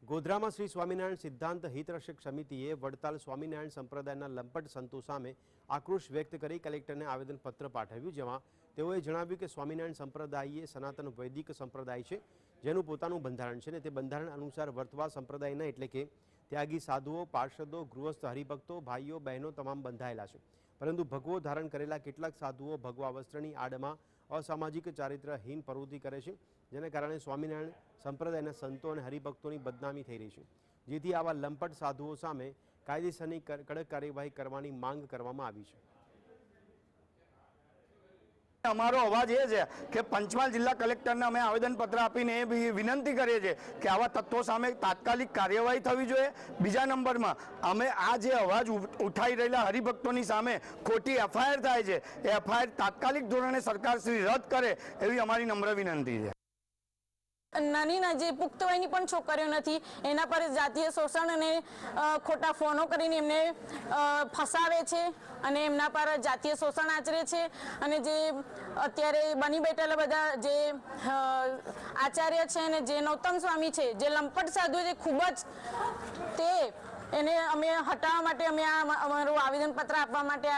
ગોધરામાં શ્રી સ્વામિનારાયણ સિદ્ધાંત હિતરક્ષક સમિતિએ વડતાલ સ્વામિનારાયણ સંપ્રદાયના લંપટ સંતો સામે આક્રોશ વ્યક્ત કરી કલેક્ટરને આવેદનપત્ર પાઠવ્યું, જેમાં તેઓએ જણાવ્યું કે સ્વામિનારાયણ સંપ્રદાય એ સનાતન વૈદિક સંપ્રદાય છે, જેનું પોતાનું બંધારણ છે અને તે બંધારણ અનુસાર વર્તવા સંપ્રદાયના એટલે કે ત્યાગી સાધુઓ, પાર્ષદો, ગૃહસ્થ હરિભક્તો, ભાઈઓ બહેનો તમામ બંધાયેલા છે. પરંતુ ભગવો ધારણ કરેલા કેટલાક સાધુઓ ભગવા વસ્ત્રની આડમાં અસામાજિક ચારિત્રહીન પ્રવૃત્તિ કરે છે, જેને કારણે સ્વામિનારાયણ સંપ્રદાયના સંતો અને હરિભક્તોની બદનામી થઈ રહી છે. જેથી આવા લંપટ સાધુઓ સામે કાયદેસરની કડક કાર્યવાહી કરવાની માંગ કરવામાં આવી છે. અમારો અવાજ એ છે કે પંચમહાલ જિલ્લા કલેક્ટરને અમે આવેદનપત્ર આપીને એ વિનંતી કરીએ છીએ કે આવા તત્વો સામે તાત્કાલિક કાર્યવાહી થવી જોઈએ. બીજા નંબરમાં અમે આ જે અવાજ ઉઠાઈ રહેલા હરિભક્તોની સામે ખોટી એફઆઈઆર થાય છે, એ એફઆઈઆર તાત્કાલિક ધોરણે સરકારશ્રી રદ કરે એવી અમારી નમ્ર વિનંતી છે. નાની જે પુખ્ત વયની પણ છોકરીઓ નથી, એના પર જાતીય શોષણ અને ખોટા ફોનો કરીને એમને ફસાવે છે અને એમના પર જાતીય શોષણ આચરે છે. અને જે અત્યારે બની બેઠેલા બધા જે આચાર્ય છે અને જે નૌતમ સ્વામી છે, જે લંપટ સાધુ છે, ખૂબ જ એને અમે હટાવવા માટે અમે આ અમારું આવેદનપત્ર આપવા માટે